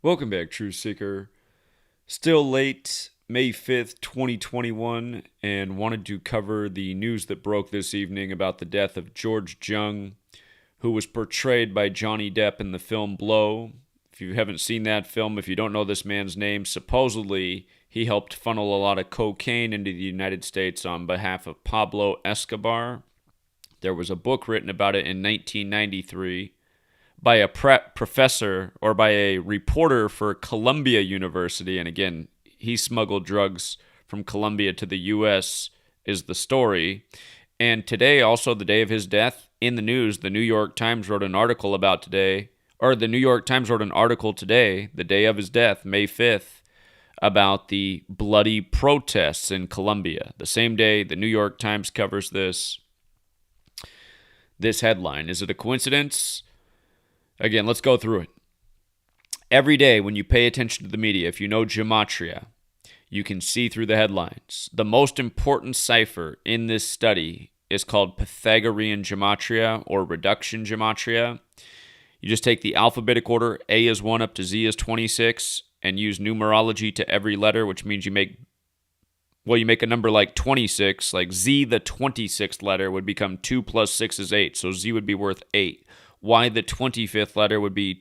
Welcome back, Truth Seeker. Still late, May 5th, 2021, and wanted to cover the news that broke this evening about the death of George Jung, who was portrayed by Johnny Depp in the film Blow. If you haven't seen that film, if you don't know this man's name, supposedly he helped funnel a lot of cocaine into the United States on behalf of Pablo Escobar. There was a book written about it in 1993 by a professor or by a reporter for Columbia University. And again, he smuggled drugs from Colombia to the U.S. is the story. And today, also the day of his death, in the news, the New York Times wrote an article about today, or the New York Times wrote an article today, the day of his death, May 5th, about the bloody protests in Colombia. The same day, the New York Times covers this headline. Is it a coincidence? Again, let's go through it. Every day when you pay attention to the media, if you know Gematria, you can see through the headlines. The most important cipher in this study is called Pythagorean Gematria or reduction Gematria. You just take the alphabetic order, A is 1 up to Z is 26, and use numerology to every letter, which means you make a number like 26, like Z, the 26th letter, would become 2 plus 6 is 8, so Z would be worth 8. Y, the 25th letter, would be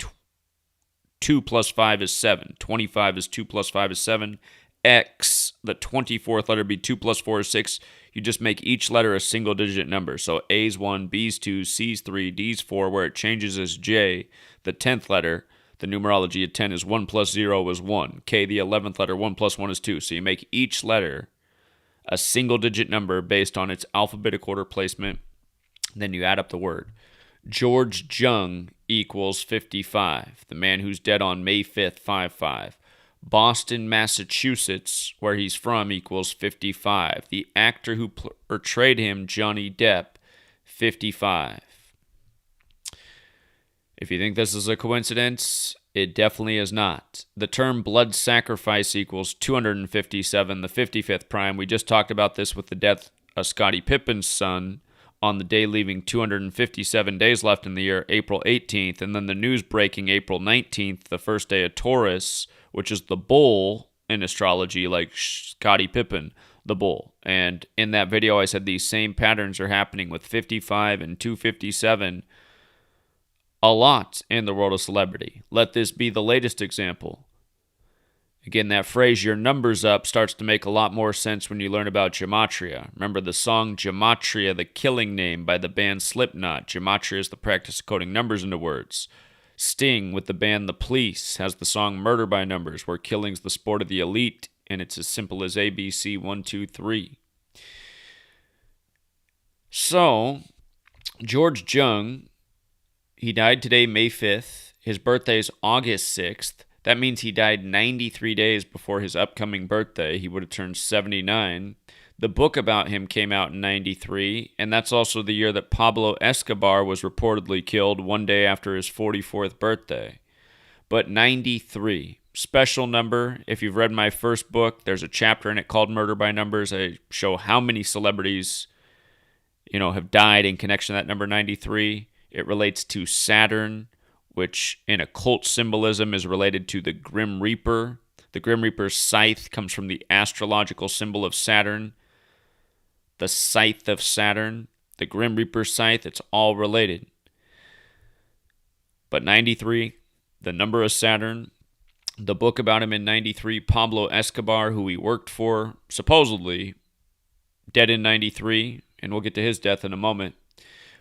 2 plus 5 is 7. 25 is 2 plus 5 is 7. X, the 24th letter, would be 2 plus 4 is 6. You just make each letter a single-digit number. So A's 1, B's 2, C's 3, D's 4. Where it changes is J, the 10th letter. The numerology of 10 is 1 plus 0 is 1. K, the 11th letter, 1 plus 1 is 2. So you make each letter a single-digit number based on its alphabetic order placement. Then you add up the word. George Jung equals 55, the man who's dead on May 5th, 5-5. Boston, Massachusetts, where he's from, equals 55. The actor who portrayed him, Johnny Depp, 55. If you think this is a coincidence, it definitely is not. The term blood sacrifice equals 257, the 55th prime. We just talked about this with the death of Scottie Pippen's son on the day leaving 257 days left in the year, April 18th, and then the news breaking April 19th, the first day of Taurus, which is the bull in astrology, like Scottie Pippen, the bull. And in that video, I said these same patterns are happening with 55 and 257 a lot in the world of celebrity. Let this be the latest example. Again, that phrase, your number's up, starts to make a lot more sense when you learn about Gematria. Remember the song Gematria, the killing name by the band Slipknot. Gematria is the practice of coding numbers into words. Sting with the band The Police has the song Murder by Numbers, where killing's the sport of the elite, and it's as simple as ABC 1, 2, 3. So, George Jung, he died today, May 5th. His birthday is August 6th. That means he died 93 days before his upcoming birthday. He would have turned 79. The book about him came out in 93, and that's also the year that Pablo Escobar was reportedly killed one day after his 44th birthday. But 93, special number. If you've read my first book, there's a chapter in it called Murder by Numbers. I show how many celebrities, have died in connection to that number 93. It relates to Saturn, which in occult symbolism is related to the Grim Reaper. The Grim Reaper's scythe comes from the astrological symbol of Saturn. The scythe of Saturn, the Grim Reaper's scythe, it's all related. But 93, the number of Saturn, the book about him in 93, Pablo Escobar, who he worked for, supposedly dead in 93, and we'll get to his death in a moment.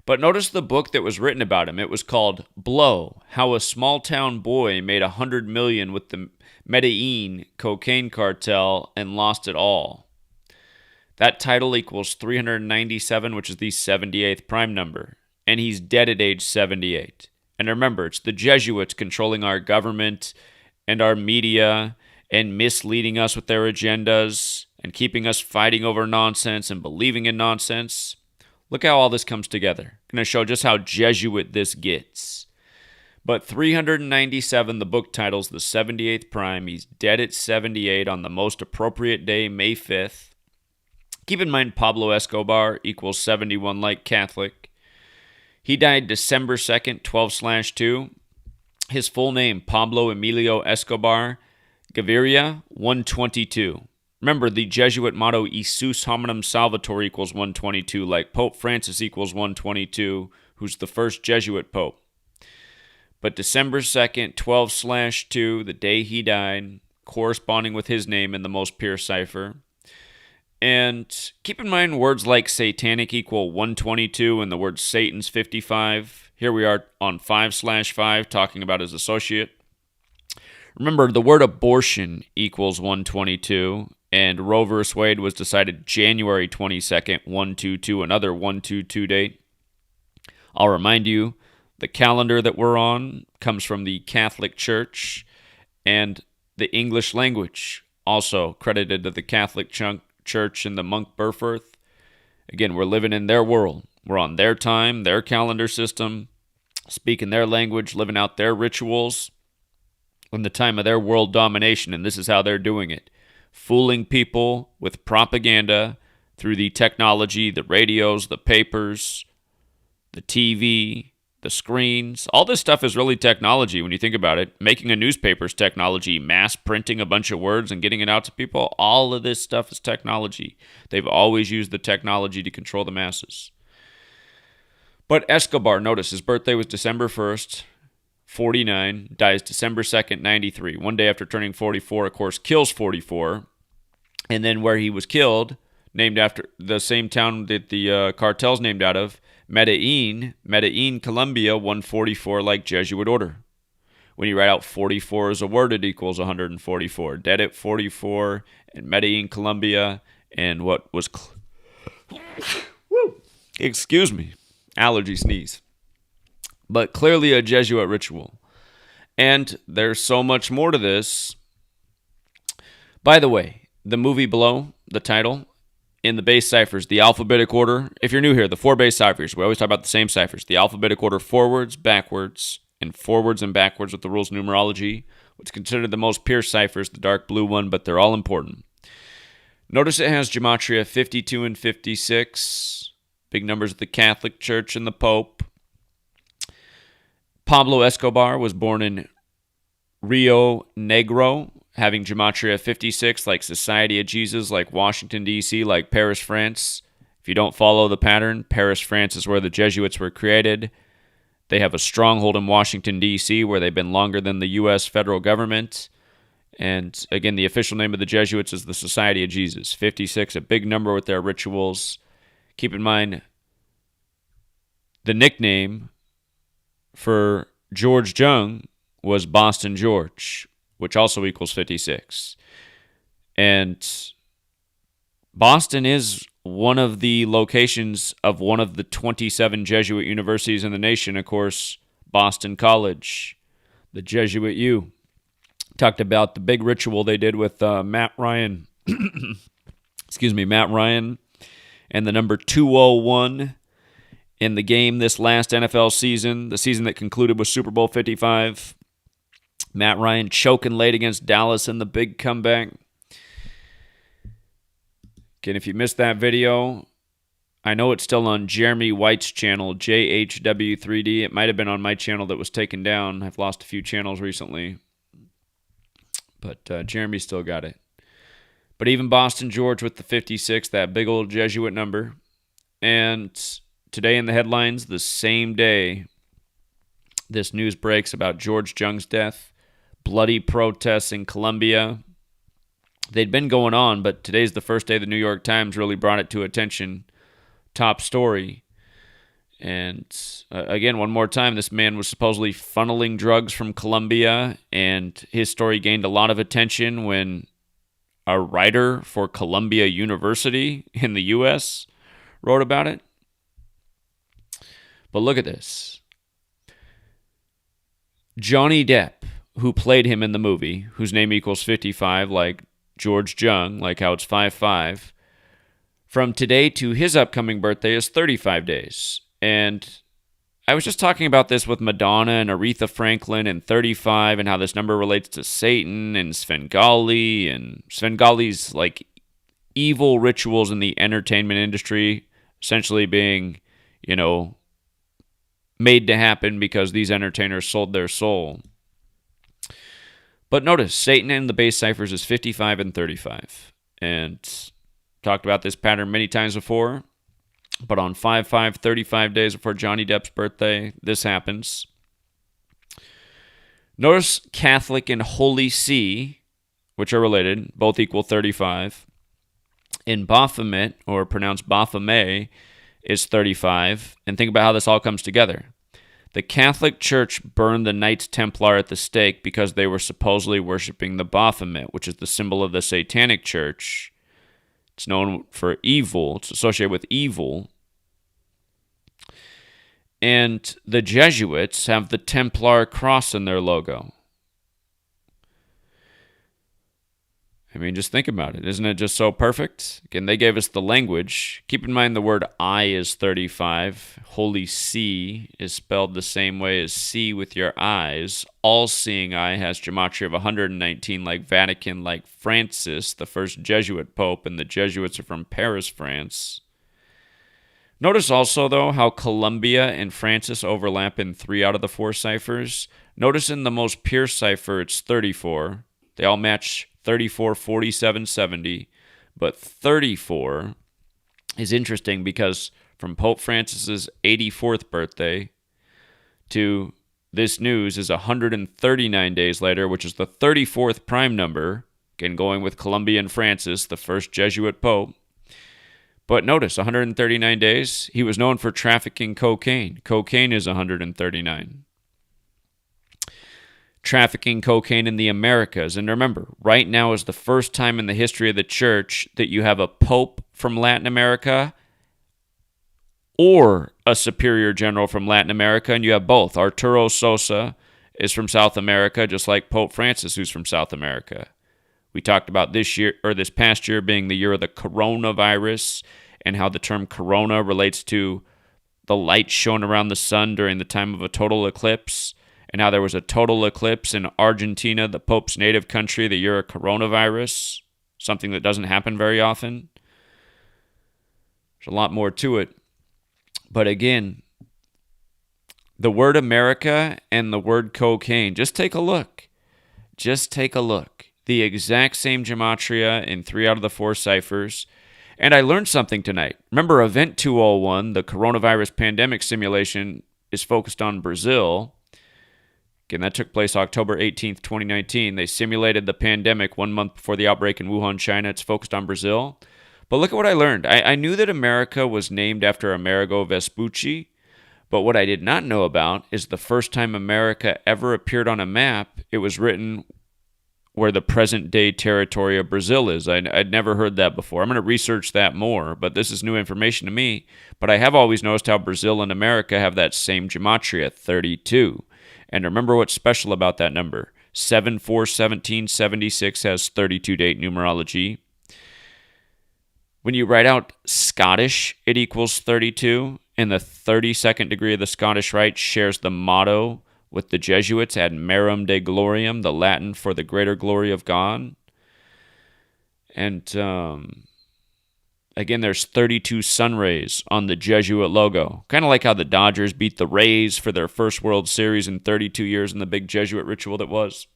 But notice the book that was written about him. It was called Blow, How a Small-Town Boy Made $100 Million with the Medellin Cocaine Cartel and Lost It All. That title equals 397, which is the 78th prime number. And he's dead at age 78. And remember, it's the Jesuits controlling our government and our media and misleading us with their agendas and keeping us fighting over nonsense and believing in nonsense. Look how all this comes together. I'm going to show just how Jesuit this gets. But 397, the book title's the 78th prime. He's dead at 78 on the most appropriate day, May 5th. Keep in mind Pablo Escobar equals 71 like Catholic. He died December 2nd, 12/2. His full name, Pablo Emilio Escobar Gaviria, 122. Remember, the Jesuit motto, Isus hominum salvator, equals 122, like Pope Francis equals 122, who's the first Jesuit pope. But December 2nd, 12/2, the day he died, corresponding with his name in the most pure cipher. And keep in mind, words like satanic equal 122 and the word Satan's 55. Here we are on 5/5 talking about his associate. Remember, the word abortion equals 122, and Roe v. Wade was decided January 22nd, 122, another 122 date. I'll remind you, the calendar that we're on comes from the Catholic Church, and the English language also credited to the Catholic Church and the monk Burforth. Again, we're living in their world. We're on their time, their calendar system, speaking their language, living out their rituals in the time of their world domination, and this is how they're doing it. Fooling people with propaganda through the technology, the radios, the papers, the TV, the screens. All this stuff is really technology when you think about it. Making a newspaper is technology. Mass printing a bunch of words and getting it out to people. All of this stuff is technology. They've always used the technology to control the masses. But Escobar, notice, his birthday was December 1st, 49, dies December 2nd, 93. One day after turning 44, of course, kills 44. And then where he was killed, named after the same town that the cartel's named out of, Medellin, Colombia, 144, like Jesuit order. When you write out 44 as a word, it equals 144. Dead at 44, and Medellin, Colombia, and what was... Excuse me. Allergy sneeze. But clearly a Jesuit ritual. And there's so much more to this. By the way, the movie below, the title, in the base ciphers, the alphabetic order. If you're new here, the 4 base ciphers, we always talk about the same ciphers. The alphabetic order forwards, backwards, and forwards and backwards with the rules of numerology. What's considered the most pure cipher is the dark blue one, but they're all important. Notice it has Gematria 52 and 56. Big numbers of the Catholic Church and the Pope. Pablo Escobar was born in Rio Negro, having Gematria 56, like Society of Jesus, like Washington, D.C., like Paris, France. If you don't follow the pattern, Paris, France is where the Jesuits were created. They have a stronghold in Washington, D.C., where they've been longer than the U.S. federal government. And again, the official name of the Jesuits is the Society of Jesus. 56, a big number with their rituals. Keep in mind, the nickname for George Jung was Boston George, which also equals 56. And Boston is one of the locations of one of the 27 Jesuit universities in the nation. Of course, Boston College, the Jesuit U. Talked about the big ritual they did with Matt Ryan. Matt Ryan and the number 201 in the game this last NFL season, the season that concluded with Super Bowl 55. Matt Ryan choking late against Dallas in the big comeback. Again, if you missed that video, I know it's still on Jeremy White's channel, JHW3D. It might have been on my channel that was taken down. I've lost a few channels recently. But Jeremy still got it. But even Boston George with the 56, that big old Jesuit number. And today in the headlines, the same day this news breaks about George Jung's death, bloody protests in Colombia. They'd been going on, but today's the first day the New York Times really brought it to attention. Top story. And again, one more time, this man was supposedly funneling drugs from Colombia, and his story gained a lot of attention when a writer for Columbia University in the U.S. wrote about it. But look at this. Johnny Depp, who played him in the movie, whose name equals 55, like George Jung, like how it's 55, from today to his upcoming birthday is 35 days. And I was just talking about this with Madonna and Aretha Franklin and 35 and how this number relates to Satan and Svengali and Svengali's like evil rituals in the entertainment industry, essentially being, made to happen because these entertainers sold their soul. But notice, Satan in the base ciphers is 55 and 35. And talked about this pattern many times before. But on 5/5, 35 days before Johnny Depp's birthday, this happens. Notice Catholic and Holy See, which are related, both equal 35. In Baphomet, or pronounced Baphomet, is 35. And think about how this all comes together. The Catholic Church burned the Knights Templar at the stake because they were supposedly worshiping the Baphomet, which is the symbol of the Satanic Church. It's known for evil. It's associated with evil. And the Jesuits have the Templar cross in their logo. I mean, just think about it. Isn't it just so perfect? Again, they gave us the language. Keep in mind the word I is 35. Holy See is spelled the same way as see with your eyes. All-seeing eye has gematria of 119, like Vatican, like Francis, the first Jesuit pope, and the Jesuits are from Paris, France. Notice also, though, how Colombia and Francis overlap in 3 out of the 4 ciphers. Notice in the most pure cipher, it's 34. They all match 34, 47, 70. But 34 is interesting because from Pope Francis's 84th birthday to this news is 139 days later, which is the 34th prime number. Again, going with Colombia and Francis, the first Jesuit pope. But notice, 139 days, he was known for trafficking cocaine. Cocaine is 139. Trafficking cocaine in the Americas. And remember, right now is the first time in the history of the church that you have a pope from Latin America or a superior general from Latin America, and you have both. Arturo Sosa is from South America, just like Pope Francis, who's from South America. We talked about this past year being the year of the coronavirus and how the term corona relates to the light shown around the sun during the time of a total eclipse, and how there was a total eclipse in Argentina, the Pope's native country, the year of coronavirus, something that doesn't happen very often. There's a lot more to it. But again, the word America and the word cocaine, just take a look. Just take a look. The exact same gematria in 3 out of the 4 ciphers. And I learned something tonight. Remember, Event 201, the coronavirus pandemic simulation, is focused on Brazil. Again, that took place October 18th, 2019. They simulated the pandemic 1 month before the outbreak in Wuhan, China. It's focused on Brazil. But look at what I learned. I knew that America was named after Amerigo Vespucci, but what I did not know about is the first time America ever appeared on a map, it was written where the present-day territory of Brazil is. I'd never heard that before. I'm going to research that more, but this is new information to me. But I have always noticed how Brazil and America have that same gematria, 32. And remember what's special about that number. 7/4/1776 has 32-date numerology. When you write out Scottish, it equals 32, and the 32nd degree of the Scottish Rite shares the motto with the Jesuits, ad merum Dei gloriam, the Latin for the greater glory of God. And again, there's 32 sun rays on the Jesuit logo. Kind of like how the Dodgers beat the Rays for their first World Series in 32 years in the big Jesuit ritual that was.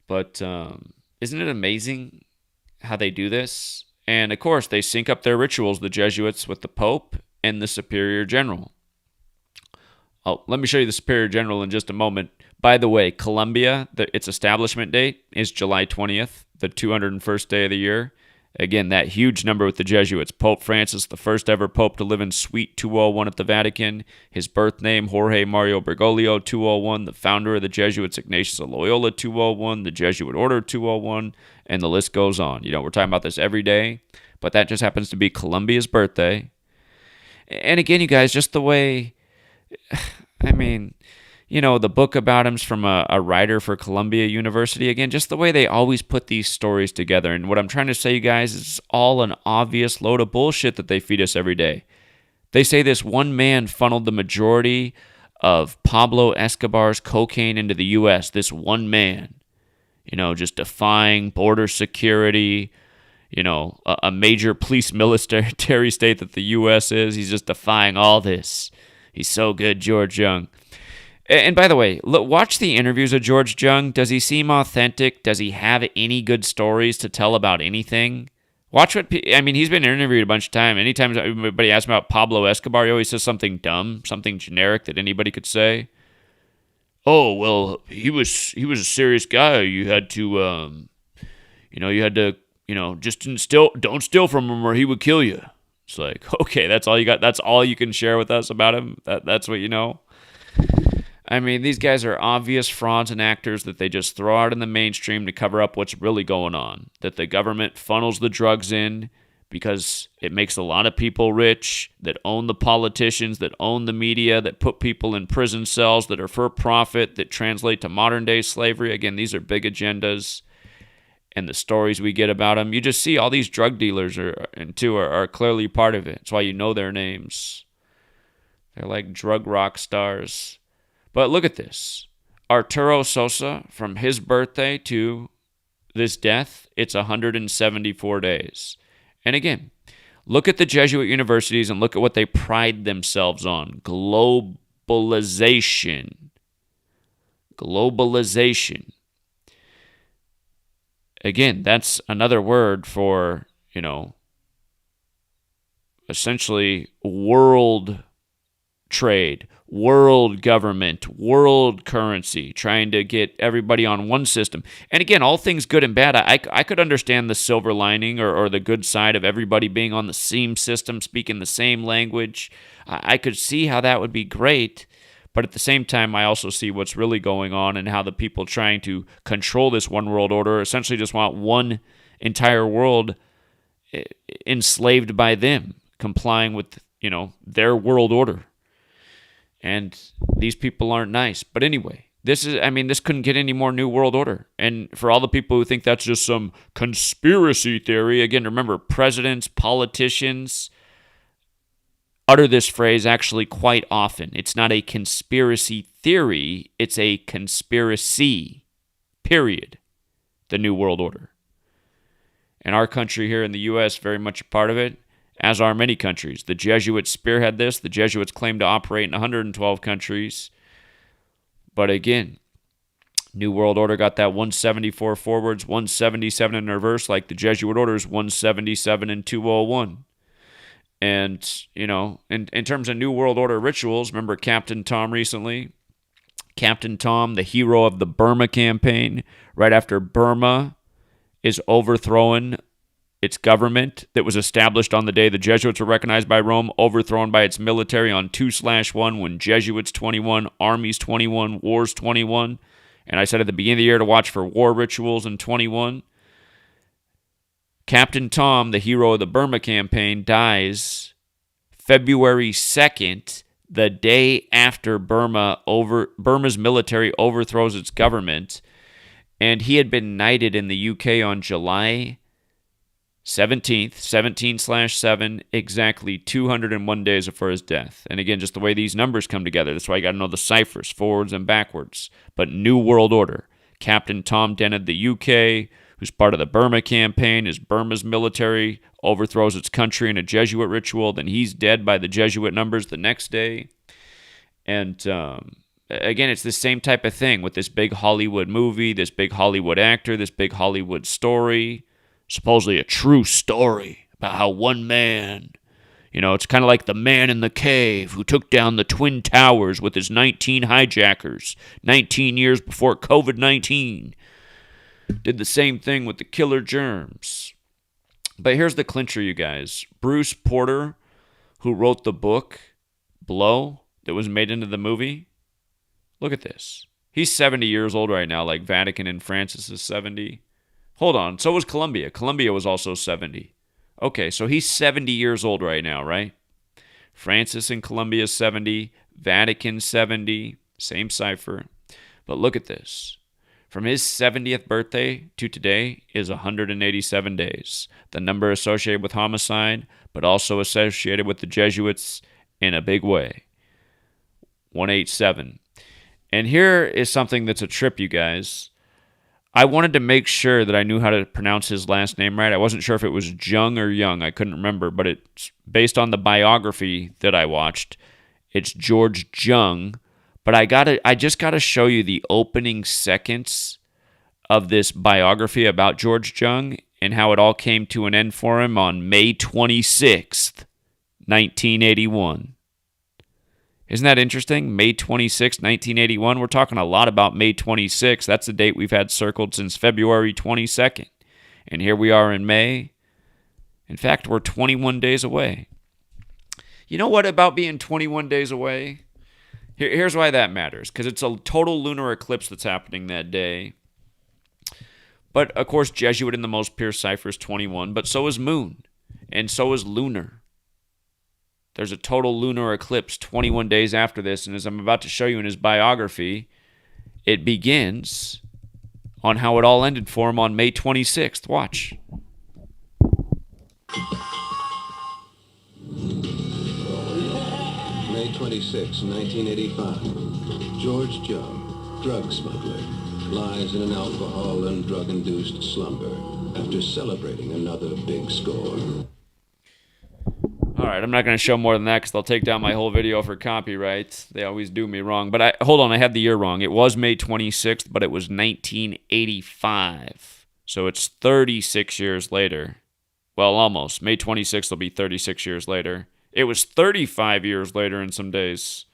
But isn't it amazing how they do this? And of course, they sync up their rituals, the Jesuits, with the Pope and the Superior General. Oh, let me show you the Superior General in just a moment. By the way, Colombia, its establishment date is July 20th, the 201st day of the year. Again, that huge number with the Jesuits. Pope Francis, the first ever pope to live in Suite 201 at the Vatican. His birth name, Jorge Mario Bergoglio, 201. The founder of the Jesuits, Ignatius of Loyola, 201. The Jesuit Order, 201. And the list goes on. You know, we're talking about this every day, but that just happens to be Colombia's birthday. And again, you guys, just the way, I mean, you know, the book about him's from a writer for Columbia University. Again, just the way they always put these stories together. And what I'm trying to say, you guys, is all an obvious load of bullshit that they feed us every day. They say this one man funneled the majority of Pablo Escobar's cocaine into the U.S. This one man, you know, just defying border security, you know, a major police military state that the U.S. is. He's just defying all this. He's so good, George Jung. And by the way, look, watch the interviews of George Jung. Does he seem authentic? Does he have any good stories to tell about anything? Watch what I mean. He's been interviewed a bunch of times. Anytime anybody asks him about Pablo Escobar, he always says something dumb, something generic that anybody could say. Oh well, he was a serious guy. You had to, just don't steal from him or he would kill you. It's like, okay, that's all you got. That's all you can share with us about him. That's what you know. I mean, these guys are obvious frauds and actors that they just throw out in the mainstream to cover up what's really going on. That the government funnels the drugs in because it makes a lot of people rich, that own the politicians, that own the media, that put people in prison cells, that are for profit, that translate to modern-day slavery. Again, these are big agendas, and the stories we get about them. You just see all these drug dealers are clearly part of it. That's why you know their names. They're like drug rock stars. But look at this. Arturo Sosa, from his birthday to this death, it's 174 days. And again, look at the Jesuit universities and look at what they pride themselves on. Globalization. Globalization. Again, that's another word for, essentially world trade, world government, world currency, trying to get everybody on one system. And again, all things good and bad. I could understand the silver lining or the good side of everybody being on the same system, speaking the same language. I could see how that would be great. But at the same time, I also see what's really going on and how the people trying to control this one world order essentially just want one entire world enslaved by them, complying with, their world order. And these people aren't nice. But anyway, this couldn't get any more New World Order. And for all the people who think that's just some conspiracy theory, again, remember, presidents, politicians utter this phrase actually quite often. It's not a conspiracy theory, it's a conspiracy, period, the New World Order. And our country here in the U.S., very much a part of it, as are many countries. The Jesuits spearhead this. The Jesuits claim to operate in 112 countries. But again, New World Order got that 174 forwards, 177 in reverse, like the Jesuit orders, 177 and 201. And, in terms of New World Order rituals, remember Captain Tom recently? Captain Tom, the hero of the Burma campaign, right after Burma is overthrown its government that was established on the day the Jesuits were recognized by Rome, overthrown by its military on 2/1, when Jesuits 21, armies 21, wars 21. And I said at the beginning of the year to watch for war rituals in 21. Captain Tom, the hero of the Burma campaign, dies February 2nd, the day after Burma's military overthrows its government. And he had been knighted in the UK on July 17th, 17/7, exactly 201 days before his death. And again, just the way these numbers come together, that's why you got to know the ciphers, forwards and backwards. But New World Order. Captain Tom Dennett, the UK, who's part of the Burma campaign, is Burma's military, overthrows its country in a Jesuit ritual, then he's dead by the Jesuit numbers the next day. And again, it's the same type of thing with this big Hollywood movie, this big Hollywood actor, this big Hollywood story. Supposedly a true story about how one man, it's kind of like the man in the cave who took down the Twin Towers with his 19 hijackers 19 years before COVID-19. Did the same thing with the killer germs. But here's the clincher, you guys. Bruce Porter, who wrote the book Blow that was made into the movie, look at this. He's 70 years old right now, like Vatican and Francis is 70. Hold on, so was Colombia. Colombia was also 70. Okay, so he's 70 years old right now, right? Francis in Colombia is 70, Vatican 70, same cipher. But look at this. From his 70th birthday to today is 187 days. The number associated with homicide, but also associated with the Jesuits in a big way. 187. And here is something that's a trip, you guys. I wanted to make sure that I knew how to pronounce his last name right. I wasn't sure if it was Jung or Young. I couldn't remember, but it's based on the biography that I watched. It's George Jung, But I just gotta show you the opening seconds of this biography about George Jung and how it all came to an end for him on May 26th, 1981. Isn't that interesting? May 26th, 1981. We're talking a lot about May 26th. That's the date we've had circled since February 22nd. And here we are in May. In fact, we're 21 days away. You know what about being 21 days away? Here's why that matters. Because it's a total lunar eclipse that's happening that day. But, of course, Jesuit in the most pure cipher is 21. But so is moon. And so is lunar. There's a total lunar eclipse 21 days after this. And as I'm about to show you in his biography, it begins on how it all ended for him on May 26th. Watch. May 26, 1985. George Jung, drug smuggler, lies in an alcohol and drug-induced slumber after celebrating another big score. All right, I'm not going to show more than that because they'll take down my whole video for copyright. They always do me wrong. But hold on, I had the year wrong. It was May 26th, but it was 1985. So it's 36 years later. Well, almost. May 26th will be 36 years later. It was 35 years later in some days.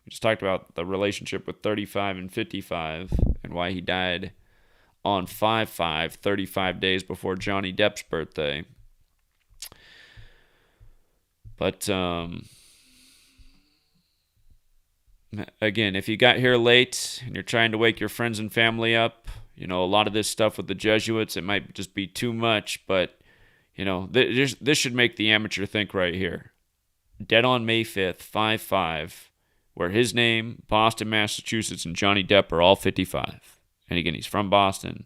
We just talked about the relationship with 35 and 55 and why he died on 5/5, 35 days before Johnny Depp's birthday. But, again, if you got here late and you're trying to wake your friends and family up, you know, a lot of this stuff with the Jesuits, it might just be too much, but, you know, this should make the amateur think right here. Dead on May 5th, 5/5, where his name, Boston, Massachusetts, and Johnny Depp are all 55. And again, he's from Boston.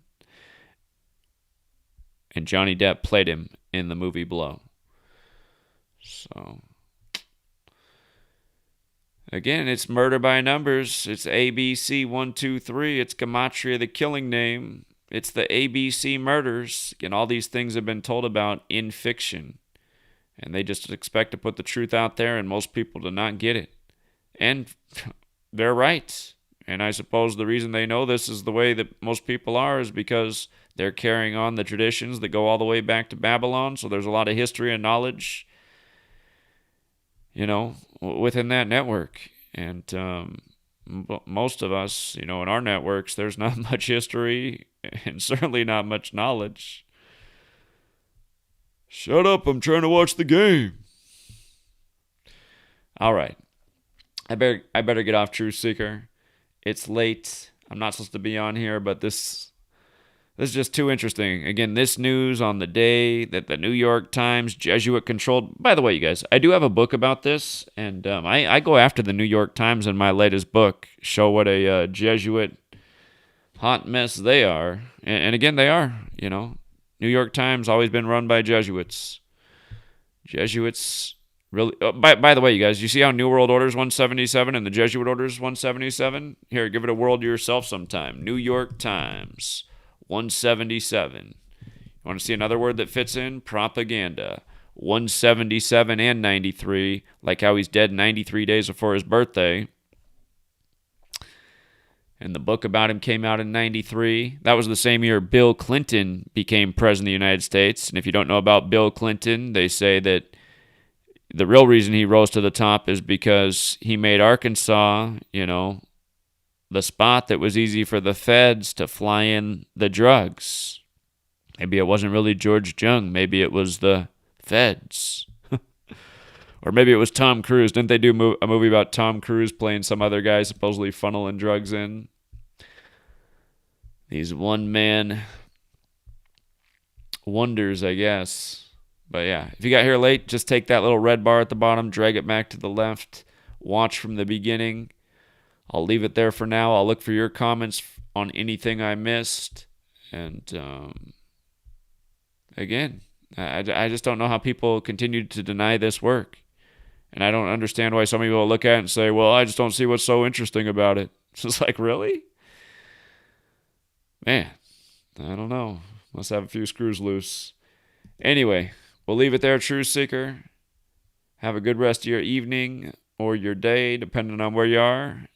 And Johnny Depp played him in the movie Blow. So, again, it's murder by numbers. It's ABC 1, 2, 3. It's Gematria, the killing name. It's the ABC murders. Again, all these things have been told about in fiction. And they just expect to put the truth out there, and most people do not get it. And they're right. And I suppose the reason they know this is the way that most people are is because they're carrying on the traditions that go all the way back to Babylon. So there's a lot of history and knowledge, you know, within that network. And most of us, you know, in our networks, there's not much history and certainly not much knowledge. Shut up, I'm trying to watch the game. All right. I better get off, Truth Seeker. It's late. I'm not supposed to be on here, but this is just too interesting. Again, this news on the day that the New York Times Jesuit controlled. By the way, you guys, I do have a book about this, and I go after the New York Times in my latest book, show what a Jesuit hot mess they are. And again, they are, you know. New York Times always been run by Jesuits. Jesuits really. Oh, by the way, you guys, you see how New World Order is 177 and the Jesuit Order is 177? Here, give it a whirl to yourself sometime. New York Times 177. You want to see another word that fits in? Propaganda. 177 and 93, like how he's dead 93 days before his birthday. And the book about him came out in 93. That was the same year Bill Clinton became president of the United States. And if you don't know about Bill Clinton, they say that the real reason he rose to the top is because he made Arkansas, you know, the spot that was easy for the feds to fly in the drugs. Maybe it wasn't really George Jung. Maybe it was the feds. Or maybe it was Tom Cruise. Didn't they do a movie about Tom Cruise playing some other guy supposedly funneling drugs in? These one-man wonders, I guess. But yeah, if you got here late, just take that little red bar at the bottom, drag it back to the left, watch from the beginning. I'll leave it there for now. I'll look for your comments on anything I missed. And again, I just don't know how people continue to deny this work. And I don't understand why some people look at it and say, well, I just don't see what's so interesting about it. It's just like, really? Man, I don't know. Must have a few screws loose. Anyway, we'll leave it there, Truth Seeker. Have a good rest of your evening or your day, depending on where you are.